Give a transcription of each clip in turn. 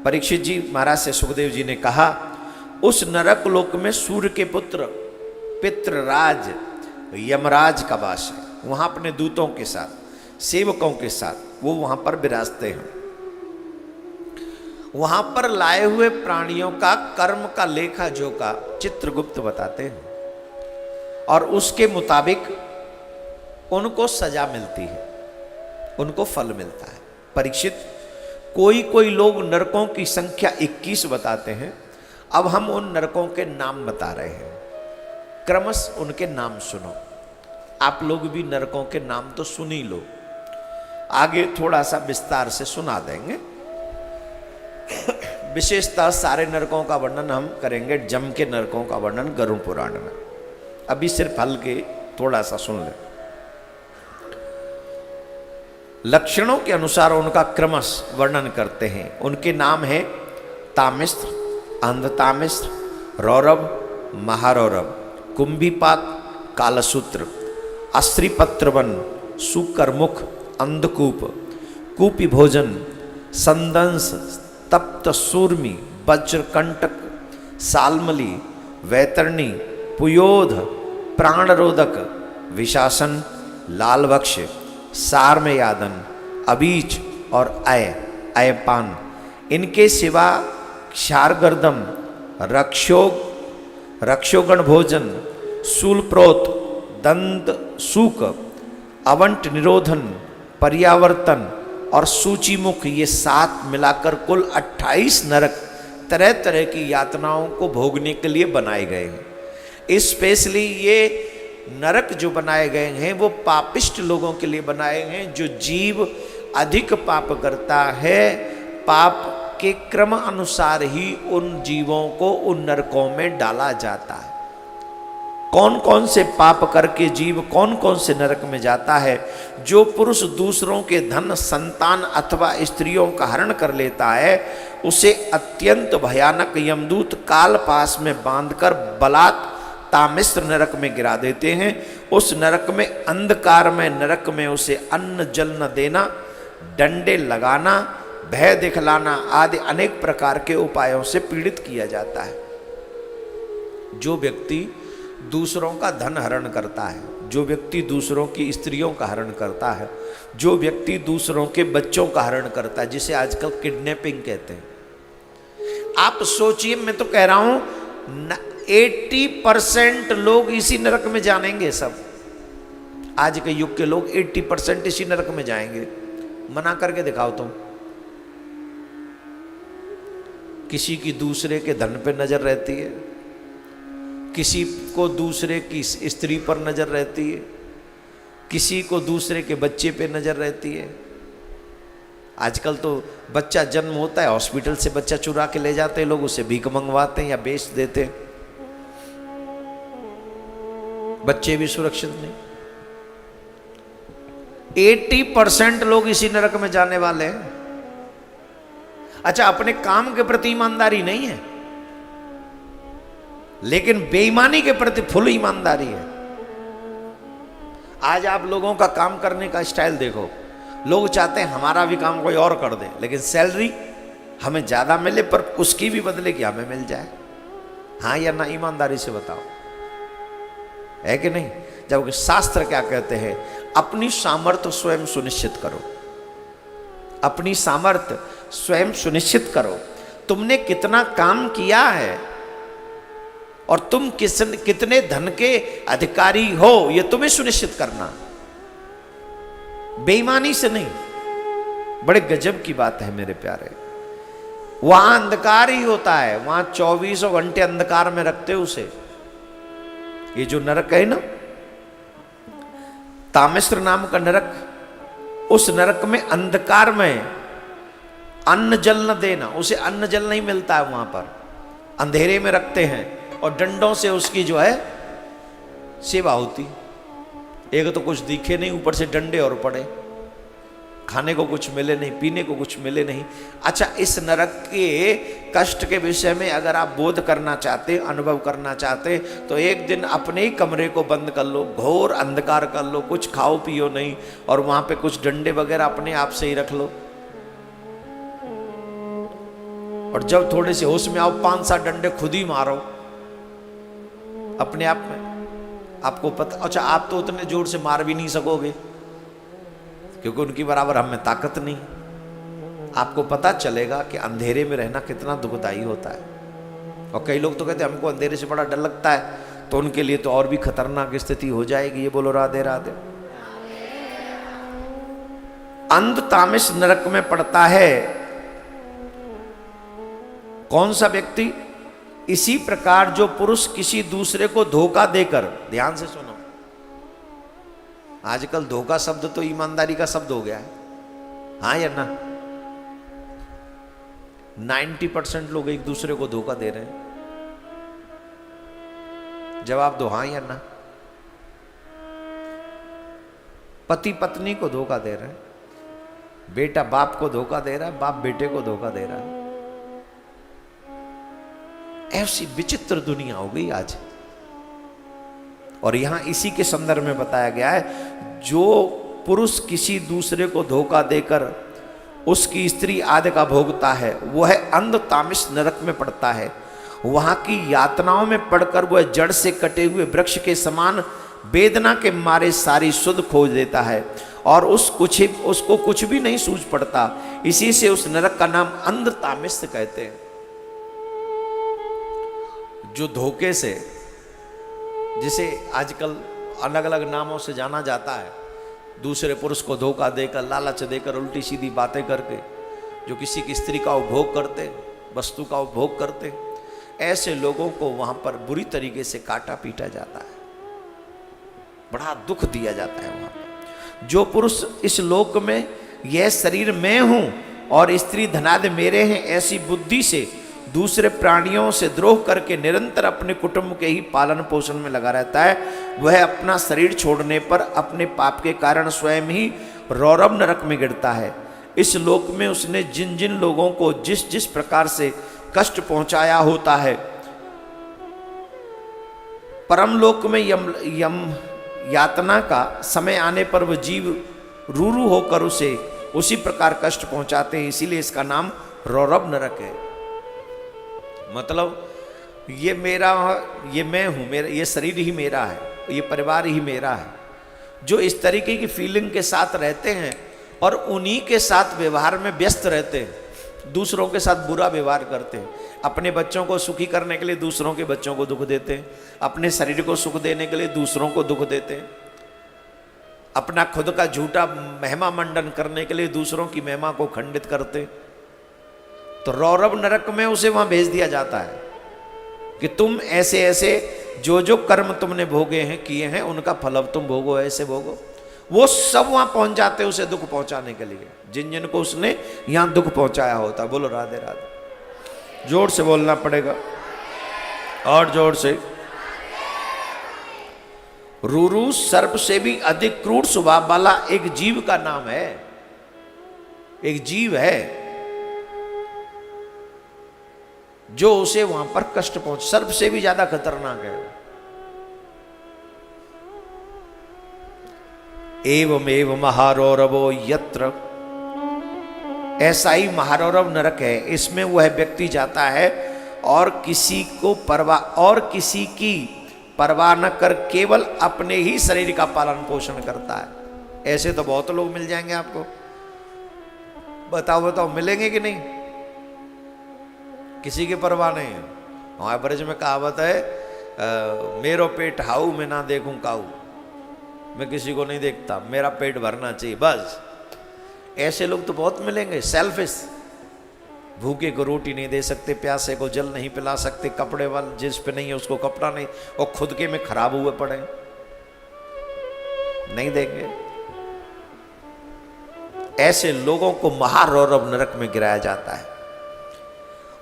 परीक्षित जी महाराज से सुखदेव जी ने कहा, उस नरक लोक में सूर्य के पुत्र पितृराज यमराज का वास है। वहां अपने दूतों के साथ, सेवकों के साथ वो वहां पर विराजते हैं। वहां पर लाए हुए प्राणियों का कर्म का लेखा जोखा चित्रगुप्त बताते हैं और उसके मुताबिक उनको सजा मिलती है, उनको फल मिलता है। परीक्षित, कोई कोई लोग नरकों की संख्या 21 बताते हैं। अब हम उन नरकों के नाम बता रहे हैं, क्रमश उनके नाम सुनो। आप लोग भी नरकों के नाम तो सुन ही लो, आगे थोड़ा सा विस्तार से सुना देंगे। विशेषतः सारे नरकों का वर्णन हम करेंगे, जम के नरकों का वर्णन गरुड़ पुराण में। अभी सिर्फ हल्के थोड़ा सा सुन ले। लक्षणों के अनुसार उनका क्रमश वर्णन करते हैं। उनके नाम है तामिस्त्र, अंधतामिस्त्र, रौरव, महारौरव, कुंभीपाक, कालसूत्र, अस्त्रीपत्रवन, सुकरमुख, अंधकूप, कूपी भोजन, संदंस, तप्त सूर्मी, वज्रकंटक, सालमली, वैतरणी, पुयोध, प्राणरोधक, विशासन, लालवक्ष, सारमयादन, अबीच और अयपान। इनके सिवा क्षारगर्दम, रक्षोगण भोजन, शूलप्रोत, दंत सूक, अवंट निरोधन, पर्यावर्तन और सूचीमुख, ये 7 मिलाकर कुल 28 नरक तरह तरह की यातनाओं को भोगने के लिए बनाए गए हैं। स्पेशली ये नरक जो बनाए गए हैं वो पापिष्ट लोगों के लिए बनाए हैं। जो जीव अधिक पाप करता है, पाप के क्रम अनुसार ही उन जीवों को उन नरकों में डाला जाता है। कौन कौन से पाप करके जीव कौन कौन से नरक में जाता है? जो पुरुष दूसरों के धन, संतान अथवा स्त्रियों का हरण कर लेता है, उसे अत्यंत भयानक यमदूत काल पास में बांधकर बलात् तामिस्त्र नरक में गिरा देते हैं। उस नरक में, अंधकार में नरक में उसे अन्न जल न देना, डंडे लगाना, भय दिखलाना आदि अनेक प्रकार के उपायों से पीड़ित किया जाता है। जो व्यक्ति दूसरों का धन हरण करता है, जो व्यक्ति दूसरों की स्त्रियों का हरण करता है, जो व्यक्ति दूसरों के बच्चों का हरण करता है, जिसे आजकल किडनैपिंग कहते हैं। आप सोचिए, मैं तो कह रहा हूं 80% लोग इसी नरक में जानेंगे। सब आज के युग के लोग 80% इसी नरक में जाएंगे। मना करके दिखाओ तुम। किसी की दूसरे के धन पे नजर रहती है, किसी को दूसरे की स्त्री पर नजर रहती है, किसी को दूसरे के बच्चे पे नजर रहती है। आजकल तो बच्चा जन्म होता है, हॉस्पिटल से बच्चा चुरा के ले जाते हैं लोग, उसे भीख मंगवाते हैं या बेच देते हैं। बच्चे भी सुरक्षित नहीं। 80% लोग इसी नरक में जाने वाले हैं। अच्छा, अपने काम के प्रति ईमानदारी नहीं है, लेकिन बेईमानी के प्रति फुल ईमानदारी है। आज आप लोगों का काम करने का स्टाइल देखो। लोग चाहते हैं हमारा भी काम कोई और कर दे, लेकिन सैलरी हमें ज्यादा मिले, पर उसकी भी बदले कि हमें मिल जाए। हाँ या ना, ईमानदारी से बताओ, है कि नहीं? जबकि शास्त्र क्या कहते हैं? अपनी सामर्थ्य स्वयं सुनिश्चित करो। अपनी सामर्थ्य स्वयं सुनिश्चित करो। तुमने कितना काम किया है और तुम कितने धन के अधिकारी हो, यह तुम्हें सुनिश्चित करना, बेईमानी से नहीं। बड़े गजब की बात है मेरे प्यारे। वहां अंधकार ही होता है, वहां 24 घंटे अंधकार में रखते उसे। ये जो नरक है ना, तामिस्त्र नाम का नरक, उस नरक में अंधकार में अन्न जल न देना, उसे अन्न जल नहीं मिलता है। वहां पर अंधेरे में रखते हैं और डंडों से उसकी जो है सेवा होती। एक तो कुछ दिखे नहीं, ऊपर से डंडे और पड़े, खाने को कुछ मिले नहीं, पीने को कुछ मिले नहीं। अच्छा, इस नरक के कष्ट के विषय में अगर आप बोध करना चाहते, अनुभव करना चाहते, तो एक दिन अपने ही कमरे को बंद कर लो, घोर अंधकार कर लो, कुछ खाओ पियो नहीं, और वहां पे कुछ डंडे वगैरह अपने आप से ही रख लो। और जब थोड़े से होश में आओ 5-7 डंडे खुद ही मारो अपने आप में। आपको पता, अच्छा आप तो उतने जोर से मार भी नहीं सकोगे क्योंकि उनकी बराबर हम में ताकत नहीं। आपको पता चलेगा कि अंधेरे में रहना कितना दुखदाई होता है। और कई लोग तो कहते हैं हमको अंधेरे से बड़ा डर लगता है, तो उनके लिए तो और भी खतरनाक स्थिति हो जाएगी। ये बोलो राधे राधे। अंध तामिस नरक में पड़ता है कौन सा व्यक्ति? इसी प्रकार जो पुरुष किसी दूसरे को धोखा देकर, ध्यान से सुनो, आजकल धोखा शब्द तो ईमानदारी का शब्द हो गया है, हाँ या ना? 90% लोग एक दूसरे को धोखा दे रहे हैं। जवाब दो हाँ या ना। पति पत्नी को धोखा दे रहे हैं, बेटा बाप को धोखा दे रहा है, बाप बेटे को धोखा दे रहा है। ऐसी विचित्र दुनिया हो गई आज। और यहां इसी के संदर्भ में बताया गया है, जो पुरुष किसी दूसरे को धोखा देकर उसकी स्त्री आदि का भोगता है वह अंध तामिस नरक में पड़ता है। वहां की यातनाओं में पड़कर वह जड़ से कटे हुए वृक्ष के समान वेदना के मारे सारी सुध खोज देता है और उसको कुछ भी नहीं सूझ पड़ता। इसी से उस नरक का नाम अंध तामिस कहते हैं। जो धोखे से, जिसे आजकल अलग अलग नामों से जाना जाता है, दूसरे पुरुष को धोखा देकर, लालच देकर, उल्टी सीधी बातें करके जो किसी की स्त्री का उपभोग करते, वस्तु का उपभोग करते, ऐसे लोगों को वहां पर बुरी तरीके से काटा पीटा जाता है, बड़ा दुख दिया जाता है वहां पर। जो पुरुष इस लोक में यह शरीर मैं हूं और स्त्री धनादि मेरे हैं ऐसी बुद्धि से दूसरे प्राणियों से द्रोह करके निरंतर अपने कुटुंब के ही पालन पोषण में लगा रहता है, वह अपना शरीर छोड़ने पर अपने पाप के कारण स्वयं ही रौरव नरक में गिरता है। इस लोक में उसने जिन जिन लोगों को जिस जिस प्रकार से कष्ट पहुंचाया होता है, परम लोक में यम यातना का समय आने पर वह जीव रूरू होकर उसे उसी प्रकार कष्ट पहुंचाते हैं। इसीलिए इसका नाम रौरव नरक है। मतलब ये मेरा, ये मैं हूं, मेरा ये शरीर ही मेरा है, ये परिवार ही मेरा है। जो इस तरीके की फीलिंग के साथ रहते हैं और उन्हीं के साथ व्यवहार में व्यस्त रहते हैं, दूसरों के साथ बुरा व्यवहार करते हैं, अपने बच्चों को सुखी करने के लिए दूसरों के बच्चों को दुख देते हैं, अपने शरीर को सुख देने के लिए दूसरों को दुख देते हैं, अपना खुद का झूठा महिमा मंडन करने के लिए दूसरों की महिमा को खंडित करते। तो रौरव नरक में उसे वहां भेज दिया जाता है कि तुम ऐसे ऐसे जो जो कर्म तुमने भोगे हैं, किए हैं, उनका फल अब तुम भोगो, ऐसे भोगो। वो सब वहां पहुंच जाते उसे दुख पहुंचाने के लिए, जिन जिन को उसने यहां दुख पहुंचाया होता। बोलो राधे राधे। जोर से बोलना पड़ेगा, और जोर से। रूरू सर्प से भी अधिक क्रूर स्वभाव वाला एक जीव का नाम है, एक जीव है जो उसे वहां पर कष्ट पहुंच, सर्प से भी ज्यादा खतरनाक है। एवं महारौरवो यत्र, ऐसा ही महारौरव नरक है। इसमें वह व्यक्ति जाता है और किसी को परवाह, और किसी की परवाह न कर केवल अपने ही शरीर का पालन पोषण करता है। ऐसे तो बहुत लोग मिल जाएंगे आपको। बताओ बताओ, मिलेंगे कि नहीं? किसी की परवाह नहीं है। हमारे ब्रज में कहावत है, मेरो पेट हाउ मैं ना देखूं काऊ। मैं किसी को नहीं देखता, मेरा पेट भरना चाहिए बस। ऐसे लोग तो बहुत मिलेंगे, सेल्फिश। भूखे को रोटी नहीं दे सकते, प्यासे को जल नहीं पिला सकते, कपड़े वाले जिस पे नहीं है उसको कपड़ा नहीं, और खुद के में खराब हुए पड़े, नहीं देंगे। ऐसे लोगों को महारौरव नरक में गिराया जाता है।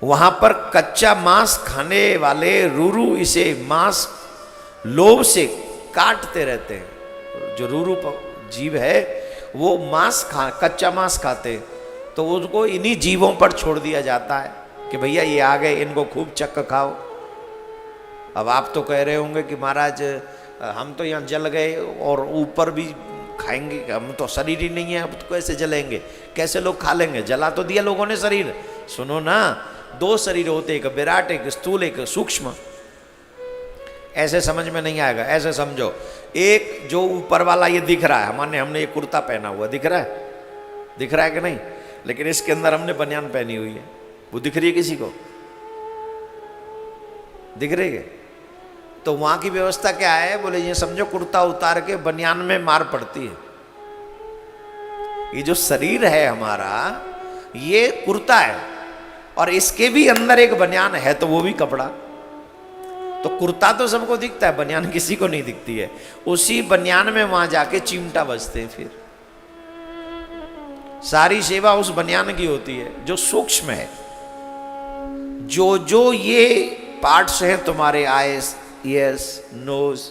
वहां पर कच्चा मांस खाने वाले रूरू इसे मांस लोभ से काटते रहते हैं। जो रूरू जीव है वो कच्चा मांस खाते, तो उसको इन्हीं जीवों पर छोड़ दिया जाता है कि भैया ये आ गए, इनको खूब चक्क खाओ। अब आप तो कह रहे होंगे कि महाराज हम तो यहाँ जल गए और ऊपर भी खाएंगे, हम तो शरीर ही नहीं है, अब तो कैसे जलेंगे, कैसे लोग खा लेंगे? जला तो दिया लोगों ने शरीर। सुनो ना, दो शरीर होते, एक विराट, एक स्थूल, एक सूक्ष्म। ऐसे समझ में नहीं आएगा। ऐसे समझो, एक जो ऊपर वाला ये दिख रहा है, हमने ये कुर्ता पहना हुआ दिख रहा है, दिख रहा है कि नहीं? लेकिन इसके अंदर हमने बनियान पहनी हुई है, वो दिख रही है किसी को? दिख रही है? तो वहां की व्यवस्था क्या है? बोले ये समझो कुर्ता उतार के बनियान में मार पड़ती है। ये जो शरीर है हमारा, ये कुर्ता है और इसके भी अंदर एक बनियान है, तो वो भी कपड़ा। तो कुर्ता तो सबको दिखता है, बनियान किसी को नहीं दिखती है। उसी बनियान में वहां जाके चिमटा बजते हैं। फिर सारी सेवा उस बनियान की होती है जो सूक्ष्म है। जो जो ये पार्ट्स हैं तुम्हारे, eyes, ears, nose,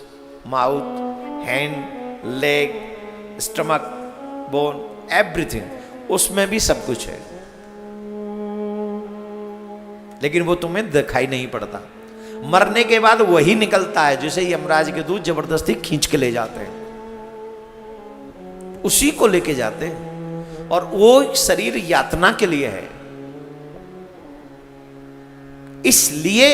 mouth, hand, leg, stomach, bone, everything, उसमें भी सब कुछ है, लेकिन वो तुम्हें दिखाई नहीं पड़ता। मरने के बाद वही निकलता है, जैसे यमराज के दूत जबरदस्ती खींच के ले जाते हैं, उसी को लेके जाते हैं। और वो शरीर यातना के लिए है। इसलिए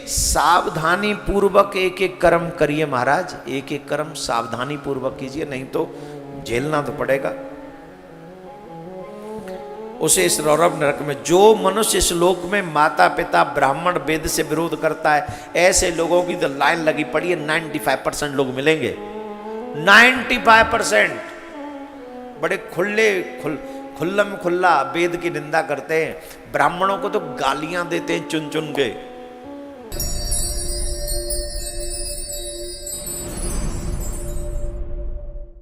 सावधानी पूर्वक एक एक कर्म करिए महाराज, एक एक कर्म सावधानी पूर्वक कीजिए, नहीं तो झेलना तो पड़ेगा उसे इस रौरव नरक में। जो मनुष्य इस लोक में माता पिता ब्राह्मण वेद से विरोध करता है, ऐसे लोगों की तो लाइन लगी पड़ी है। 95% लोग मिलेंगे, 95% बड़े खुल्लम खुल्ला वेद की निंदा करते हैं। ब्राह्मणों को तो गालियां देते हैं चुन चुन के।